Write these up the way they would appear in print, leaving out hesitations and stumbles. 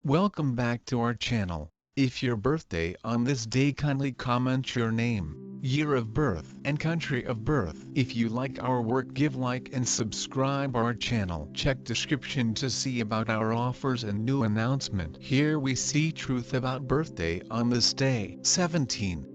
Welcome back to our channel. If your birthday on this day, kindly comment your name, year of birth and country of birth. If you like our work, give like and subscribe our channel. Check description to see about our offers and new announcement. Here we see truth about birthday on this day. 17.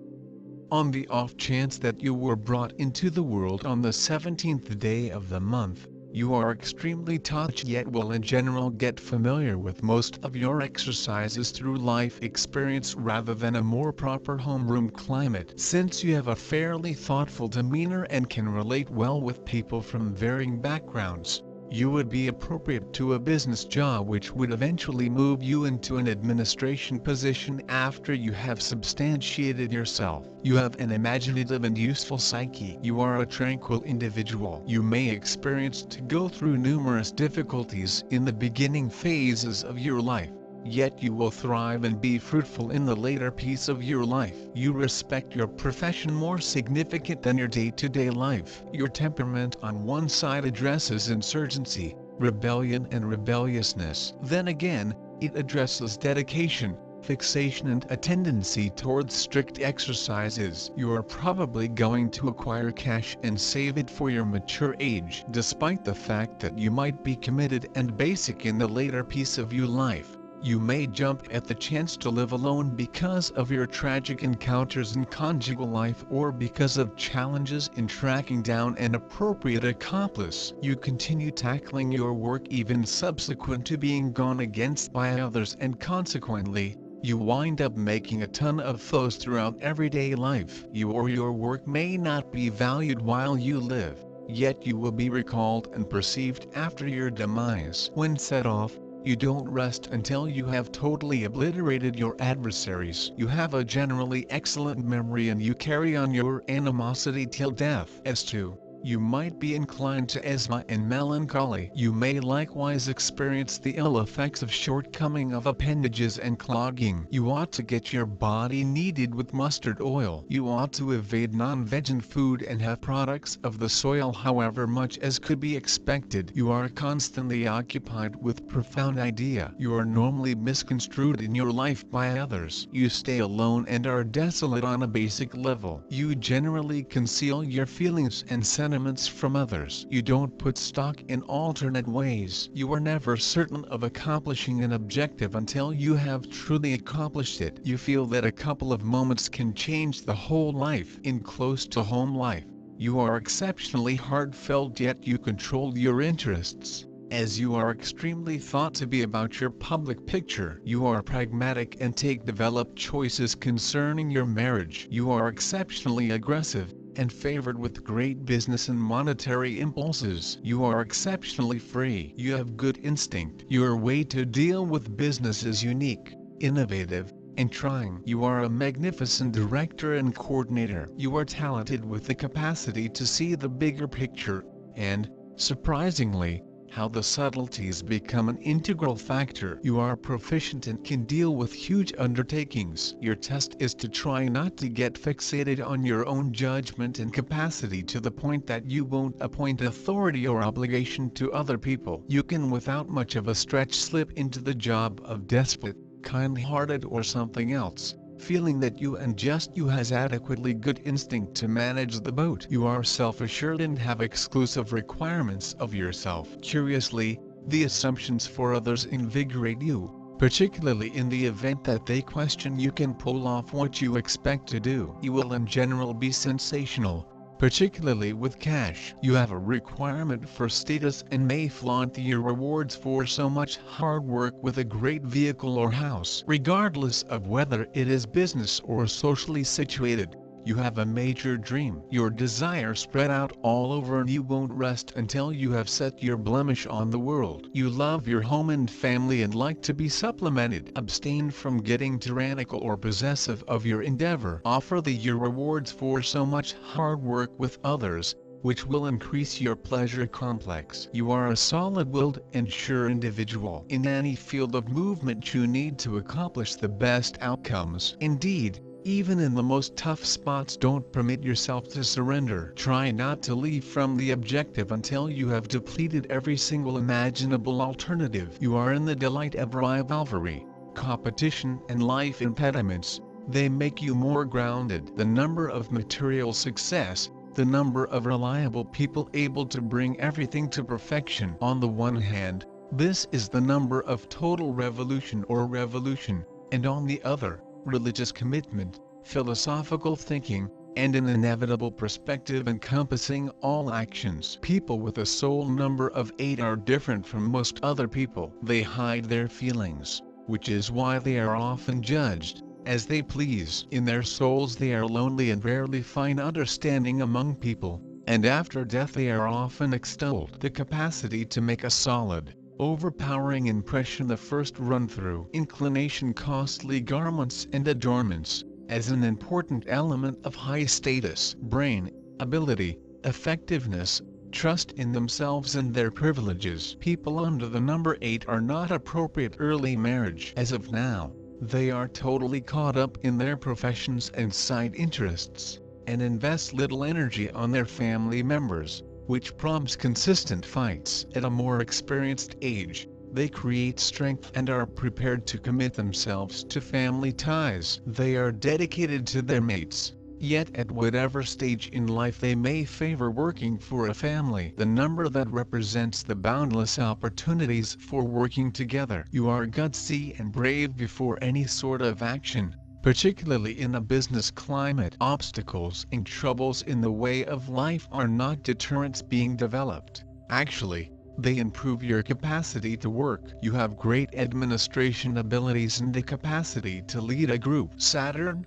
On the off chance that you were brought into the world on the 17th day of the month, you are extremely touched yet will in general get familiar with most of your exercises through life experience rather than a more proper homeroom climate. Since you have a fairly thoughtful demeanor and can relate well with people from varying backgrounds, you would be appropriate to a business job which would eventually move you into an administration position after you have substantiated yourself. You have an imaginative and useful psyche. You are a tranquil individual. You may experience to go through numerous difficulties in the beginning phases of your life, yet you will thrive and be fruitful in the later piece of your life. You respect your profession more significant than your day-to-day life. Your temperament on one side addresses insurgency, rebellion and rebelliousness. Then again, it addresses dedication, fixation and a tendency towards strict exercises. You are probably going to acquire cash and save it for your mature age. Despite the fact that you might be committed and basic in the later piece of your life, you may jump at the chance to live alone because of your tragic encounters in conjugal life or because of challenges in tracking down an appropriate accomplice. You continue tackling your work even subsequent to being gone against by others, and consequently, you wind up making a ton of foes throughout everyday life. You or your work may not be valued while you live, yet you will be recalled and perceived after your demise. When set off, you don't rest until you have totally obliterated your adversaries. You have a generally excellent memory and you carry on your animosity till death. As to, you might be inclined to asthma and melancholy. You may likewise experience the ill effects of shortcoming of appendages and clogging. You ought to get your body kneaded with mustard oil. You ought to evade non-vegan food and have products of the soil however much as could be expected. You are constantly occupied with profound idea. You are normally misconstrued in your life by others. You stay alone and are desolate on a basic level. You generally conceal your feelings and sentiments from others. You don't put stock in alternate ways. You are never certain of accomplishing an objective until you have truly accomplished it. You feel that a couple of moments can change the whole life. In close to home life, you are exceptionally heartfelt yet you control your interests, as you are extremely thought to be about your public picture. You are pragmatic and take developed choices concerning your marriage. You are exceptionally aggressive and favored with great business and monetary impulses. You are exceptionally free. You have good instinct. Your way to deal with business is unique, innovative, and trying. You are a magnificent director and coordinator. You are talented with the capacity to see the bigger picture, and, surprisingly, how the subtleties become an integral factor. You are proficient and can deal with huge undertakings. Your test is to try not to get fixated on your own judgment and capacity to the point that you won't appoint authority or obligation to other people. You can without much of a stretch slip into the job of despot, kind-hearted or something else, feeling that you and just you has adequately good instinct to manage the boat. You are self-assured and have exclusive requirements of yourself. Curiously, the assumptions for others invigorate you, particularly in the event that they question you can pull off what you expect to do. You will in general be sensational, particularly with cash. You have a requirement for status and may flaunt your rewards for so much hard work with a great vehicle or house. Regardless of whether it is business or socially situated, you have a major dream. Your desire spread out all over and you won't rest until you have set your blemish on the world. You love your home and family and like to be supplemented. Abstain from getting tyrannical or possessive of your endeavor. Offer your rewards for so much hard work with others, which will increase your pleasure complex. You are a solid-willed and sure individual. In any field of movement you need to accomplish the best outcomes. Indeed, even in the most tough spots, don't permit yourself to surrender. Try not to leave from the objective until you have depleted every single imaginable alternative. You are in the delight of rivalry, competition and life impediments. They make you more grounded. The number of material success, the number of reliable people able to bring everything to perfection. On the one hand, this is the number of total revolution or revolution, and on the other, religious commitment, philosophical thinking, and an inevitable perspective encompassing all actions. People with a soul number of 8 are different from most other people. They hide their feelings, which is why they are often judged as they please. In their souls they are lonely and rarely find understanding among people, and after death they are often extolled. The capacity to make a solid, overpowering impression the first run-through. Inclination, costly garments and adornments, as an important element of high status. Brain, ability, effectiveness, trust in themselves and their privileges. People under the number 8 are not appropriate early marriage. As of now, they are totally caught up in their professions and side interests, and invest little energy on their family members, which prompts consistent fights. At a more experienced age, they create strength and are prepared to commit themselves to family ties. They are dedicated to their mates, yet at whatever stage in life they may favor working for a family. The number that represents the boundless opportunities for working together. You are gutsy and brave before any sort of action, particularly in a business climate. Obstacles and troubles in the way of life are not deterrents being developed. Actually, they improve your capacity to work. You have great administration abilities and the capacity to lead a group. Saturn.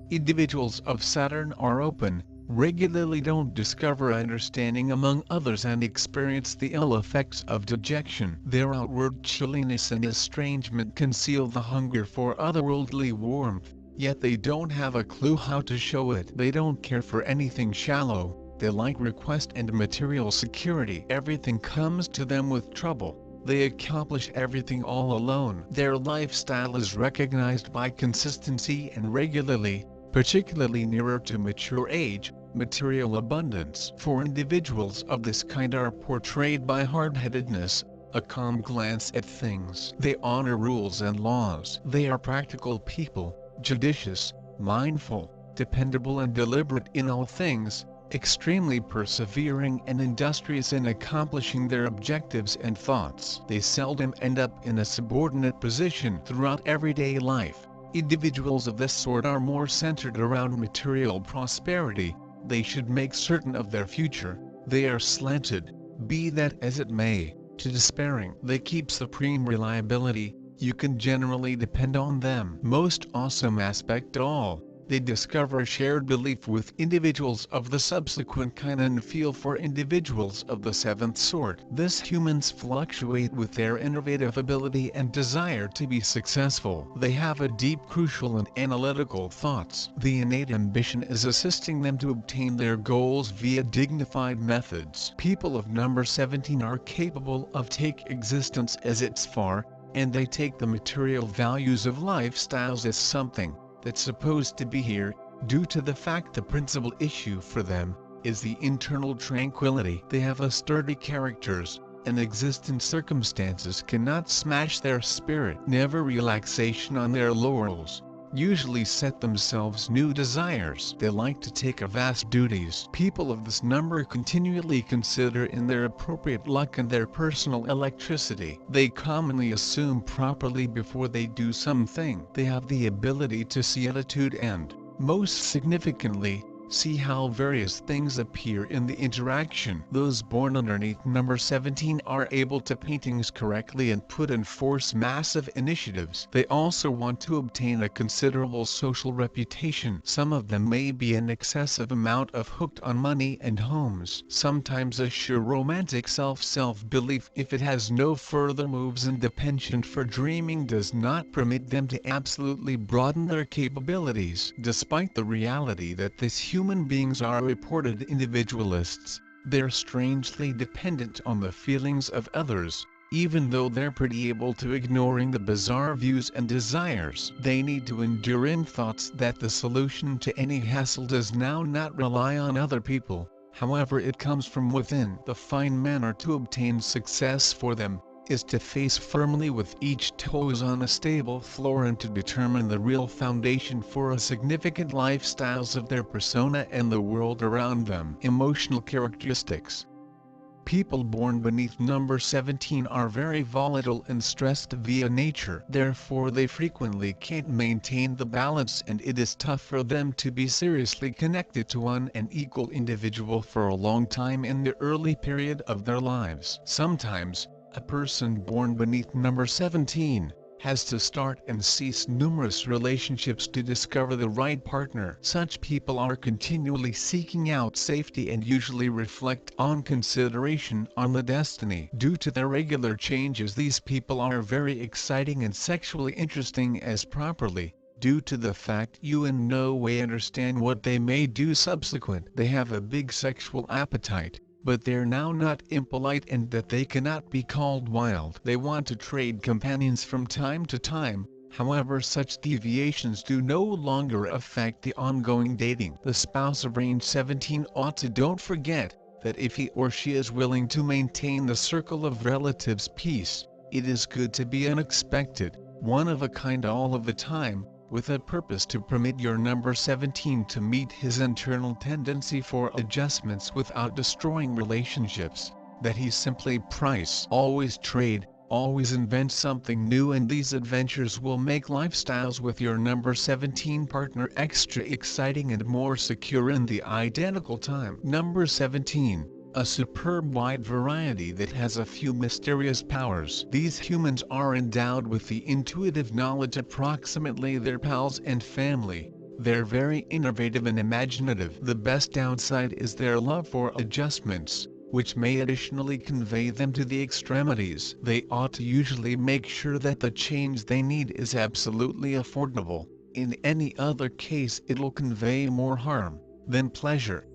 Individuals of Saturn are open, regularly don't discover understanding among others and experience the ill effects of dejection. Their outward chilliness and estrangement conceal the hunger for otherworldly warmth, yet they don't have a clue how to show it. They don't care for anything shallow. They like request and material security. Everything comes to them with trouble. They accomplish everything all alone. Their lifestyle is recognized by consistency and regularly, particularly nearer to mature age, material abundance. For individuals of this kind are portrayed by hard-headedness, a calm glance at things. They honor rules and laws. They are practical people, judicious, mindful, dependable and deliberate in all things, extremely persevering and industrious in accomplishing their objectives and thoughts. They seldom end up in a subordinate position throughout everyday life. Individuals of this sort are more centered around material prosperity. They should make certain of their future. They are slanted, be that as it may, to despairing. They keep supreme reliability. You can generally depend on them. Most awesome aspect of all, they discover a shared belief with individuals of the subsequent kind and feel for individuals of the seventh sort. These humans fluctuate with their innovative ability and desire to be successful. They have a deep, crucial and analytical thoughts. The innate ambition is assisting them to obtain their goals via dignified methods. People of number 17 are capable of take existence as its far, and they take the material values of lifestyles as something that's supposed to be here, due to the fact the principal issue for them is the internal tranquility. They have a sturdy characters, and existing circumstances cannot smash their spirit. Never relaxation on their laurels. Usually set themselves new desires. They like to take a vast duties. People of this number continually consider in their appropriate luck and their personal electricity. They commonly assume properly before they do something. They have the ability to see attitude and, most significantly, see how various things appear in the interaction. Those born underneath number 17 are able to paint things correctly and put in force massive initiatives. They also want to obtain a considerable social reputation. Some of them may be an excessive amount of hooked on money and homes. Sometimes a sure romantic self-belief, if it has no further moves, and the penchant for dreaming does not permit them to absolutely broaden their capabilities. Despite the reality that this human beings are reported individualists, they're strangely dependent on the feelings of others, even though they're pretty able to ignoring the bizarre views and desires. They need to endure in thoughts that the solution to any hassle does now not rely on other people, however it comes from within. The fine manner to obtain success for them is to face firmly with each toes on a stable floor and to determine the real foundation for a significant lifestyles of their persona and the world around them. Emotional characteristics. People born beneath number 17 are very volatile and stressed via nature. Therefore they frequently can't maintain the balance, and it is tough for them to be seriously connected to one and equal individual for a long time in the early period of their lives. Sometimes, a person born beneath number 17 has to start and cease numerous relationships to discover the right partner. Such people are continually seeking out safety and usually reflect on consideration on the destiny. Due to their regular changes, these people are very exciting and sexually interesting as properly. Due to the fact you in no way understand what they may do subsequent. They have a big sexual appetite, but they're now not impolite and that they cannot be called wild. They want to trade companions from time to time, however such deviations do no longer affect the ongoing dating. The spouse of range 17 ought to don't forget that if he or she is willing to maintain the circle of relatives peace, it is good to be unexpected, one of a kind all of the time, with a purpose to permit your number 17 to meet his internal tendency for adjustments without destroying relationships, that he simply price. Always trade, always invent something new, and these adventures will make lifestyles with your number 17 partner extra exciting and more secure in the identical time. Number 17. A superb wide variety that has a few mysterious powers. These humans are endowed with the intuitive knowledge approximately their pals and family. They're very innovative and imaginative. The best downside is their love for adjustments, which may additionally convey them to the extremities. They ought to usually make sure that the change they need is absolutely affordable. In any other case, it'll convey more harm than pleasure.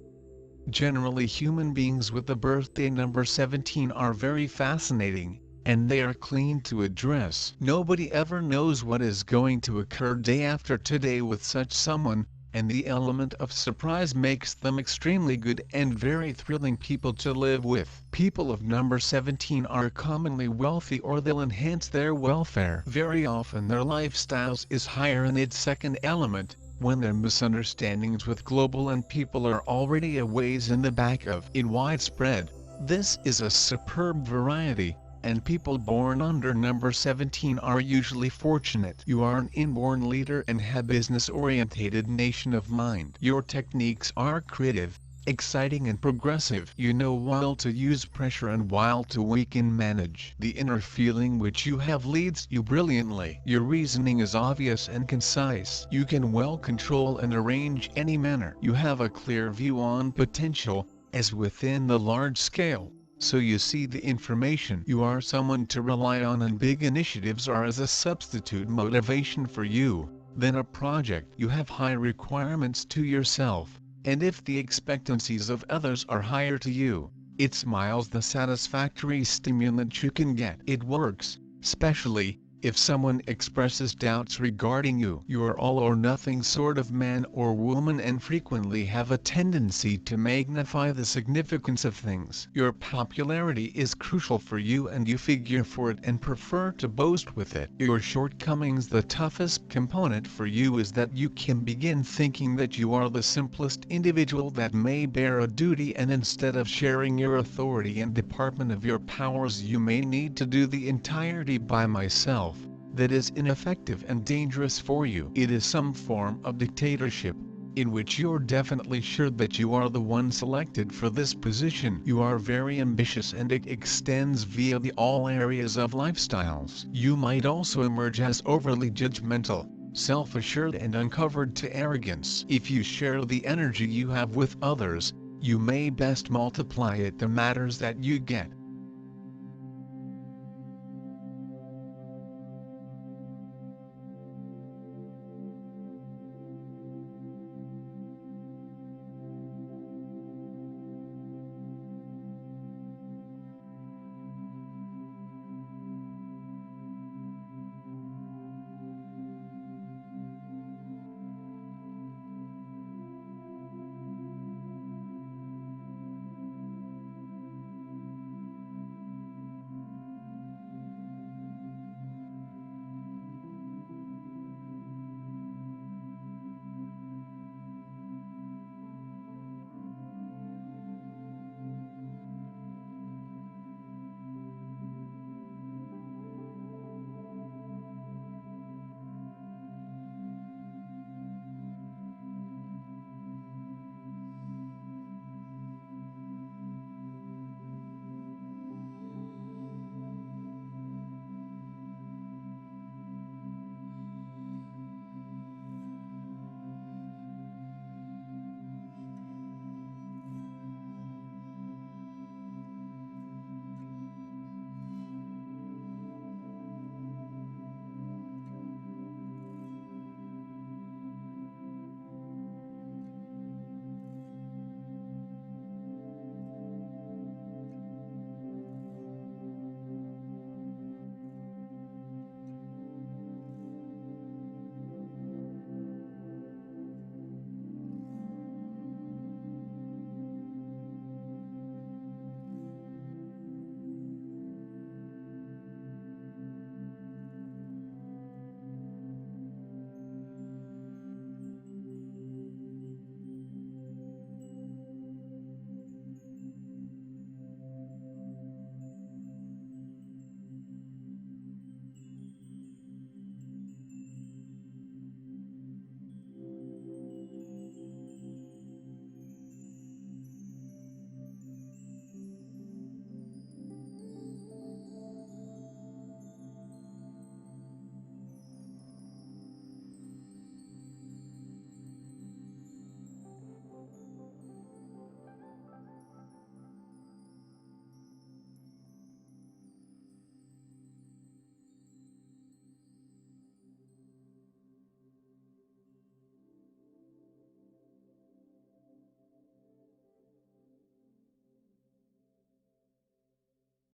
Generally, human beings with the birthday number 17 are very fascinating, and they are clean to address. Nobody ever knows what is going to occur day after today with such someone, and the element of surprise makes them extremely good and very thrilling people to live with. People of number 17 are commonly wealthy, or they'll enhance their welfare. Very often their lifestyles is higher in its second element, when their misunderstandings with global and people are already a ways in the back of it widespread. This is a superb variety, and people born under number 17 are usually fortunate. You are an inborn leader and have business-orientated nation of mind. Your techniques are creative, exciting and progressive. You know while to use pressure and while to weaken manage. The inner feeling which you have leads you brilliantly. Your reasoning is obvious and concise. You can well control and arrange any manner. You have a clear view on potential, as within the large scale, so you see the information. You are someone to rely on, and big initiatives are as a substitute motivation for you than a project. You have high requirements to yourself, and if the expectancies of others are higher to you, it smiles the satisfactory stimulant you can get. It works, especially if someone expresses doubts regarding you. You are all or nothing sort of man or woman and frequently have a tendency to magnify the significance of things. Your popularity is crucial for you and you figure for it and prefer to boast with it. Your shortcomings. The toughest component for you is that you can begin thinking that you are the simplest individual that may bear a duty, and instead of sharing your authority and department of your powers, you may need to do the entirety by myself. That is ineffective and dangerous for you. It is some form of dictatorship, in which you're definitely sure that you are the one selected for this position. You are very ambitious and it extends via all areas of lifestyles. You might also emerge as overly judgmental, self-assured and uncovered to arrogance. If you share the energy you have with others, you may best multiply it. The matters that you get